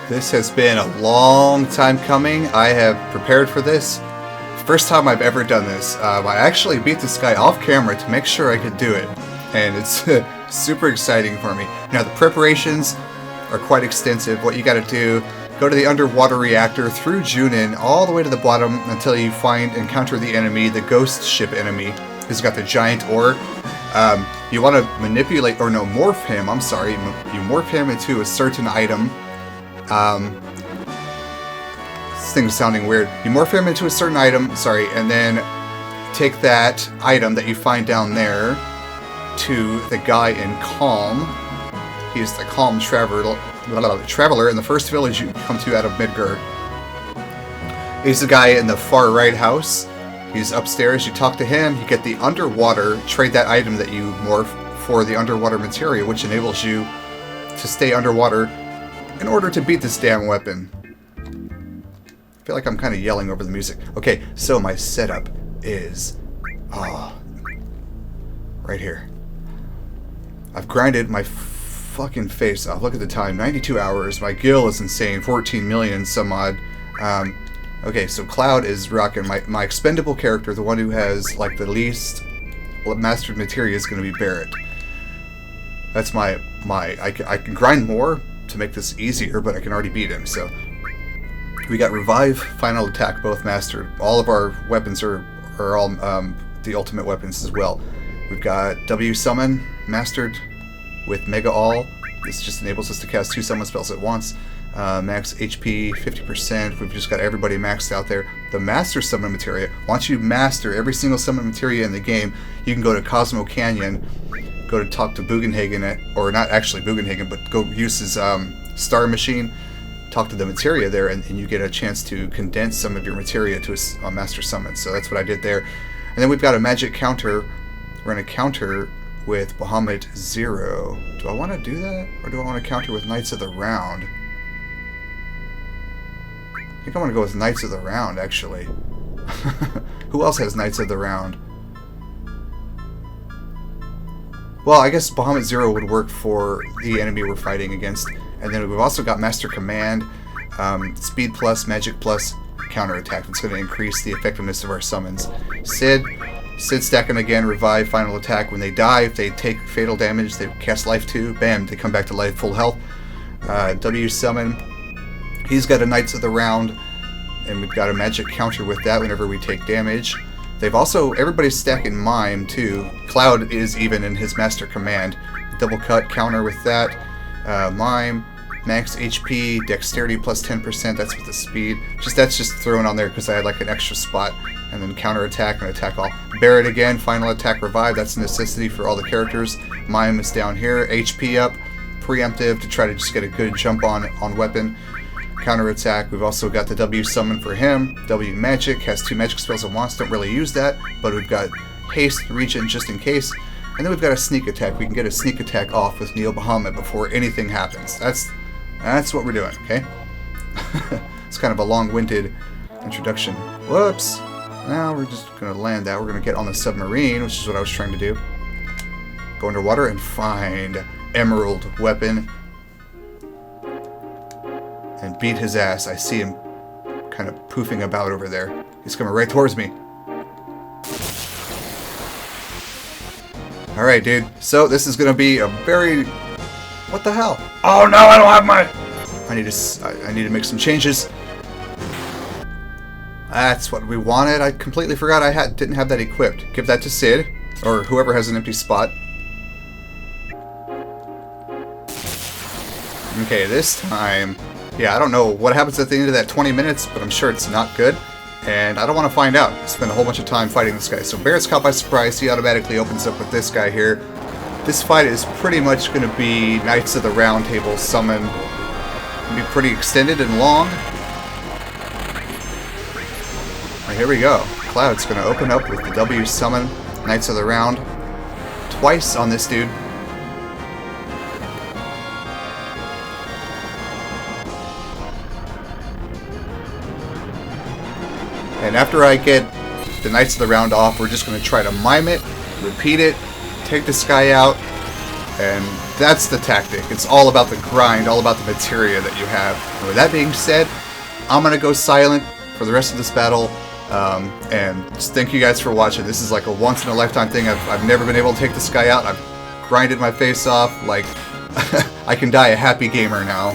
This has been a long time coming. I have prepared for this. First time I've ever done this. I actually beat this guy off camera to make sure I could do it. And it's super exciting for me. Now the preparations are quite extensive. What you gotta do, go to the underwater reactor through Junin all the way to the bottom until you encounter the enemy, the ghost ship enemy. He's got the giant ore. You want to morph him, I'm sorry. You morph him into a certain item. This thing's sounding weird. You morph him into a certain item, and then take that item that you find down there to the guy in Calm. He's the Calm Traveler in the first village you come to out of Midgard. He's the guy in the far right house. He's upstairs. You talk to him. You get the underwater. Trade that item that you morph for the underwater materia, which enables you to stay underwater in order to beat this damn weapon. I feel like I'm kind of yelling over the music. Okay, so my setup is right here. I've grinded my fucking face off. Look at the time, 92 hours. My gil is insane, 14 million some odd. Okay, so Cloud is rocking my expendable character. The one who has like the least mastered materia is going to be Barrett. That's I can grind more to make this easier, but I can already beat him. So we got Revive, Final Attack, both mastered. All of our weapons are all the ultimate weapons as well. We've got W Summon mastered with Mega All. This just enables us to cast 2 summon spells at once. Max HP 50%. We've just got everybody maxed out there. The Master Summon Materia. Once you master every single summon materia in the game, you can go to Cosmo Canyon, go to talk to Bugenhagen, or not actually Bugenhagen, but go use his Star Machine, talk to the materia there, and you get a chance to condense some of your materia to a Master Summon. So that's what I did there. And then we've got a magic counter. We're going to counter with Bahamut 0. Do I want to do that? Or do I want to counter with Knights of the Round? I think I want to go with Knights of the Round, actually. Who else has Knights of the Round? Well, I guess Bahamut 0 would work for the enemy we're fighting against. And then we've also got Master Command, Speed Plus, Magic Plus, Counter Attack. That's going to increase the effectiveness of our summons. Sid stacking again, Revive, Final Attack. When they die, if they take fatal damage, they cast Life 2. Bam, they come back to life, full health. W Summon. He's got a Knights of the Round, and we've got a magic counter with that whenever we take damage. They've also, everybody's stacking Mime too. Cloud is even in his Master Command. Double cut counter with that. Mime, max HP, dexterity plus 10%, that's with the speed. That's just thrown on there because I had like an extra spot. And then counter attack and attack all. Barrett again, Final Attack, Revive, that's a necessity for all the characters. Mime is down here, HP up, preemptive to try to just get a good jump on weapon. Counter attack. We've also got the W Summon for him. W Magic has 2 magic spells at once. Don't really use that, but we've got Haste, Regen just in case. And then we've got a Sneak Attack. We can get a Sneak Attack off with Neo Bahamut before anything happens. That's what we're doing, okay? It's kind of a long-winded introduction. Whoops. Now we're just going to land that. We're going to get on the submarine, which is what I was trying to do. Go underwater and find Emerald Weapon. And beat his ass. I see him kind of poofing about over there. He's coming right towards me. Alright, dude. So this is going to be a very... What the hell? Oh no, I don't have my... I need to make some changes. That's what we wanted. I completely forgot I didn't have that equipped. Give that to Sid, or whoever has an empty spot. Okay, this time... Yeah, I don't know what happens at the end of that 20 minutes, but I'm sure it's not good. And I don't want to find out. Spend a whole bunch of time fighting this guy. So Barrett's caught by surprise. He automatically opens up with this guy here. This fight is pretty much going to be Knights of the Round Table summon. It'll be pretty extended and long. Right, here we go. Cloud's going to open up with the W Summon, Knights of the Round. Twice on this dude. And after I get the Knights of the Round off, we're just going to try to mime it, repeat it, take this guy out, and That's the tactic. It's all about the grind, all about the materia that you have. And with that being said, I'm going to go silent for the rest of this battle. And just thank you guys for watching. This is like a once-in-a-lifetime thing. I've never been able to take this guy out. I've grinded my face off. Like, I can die a happy gamer now.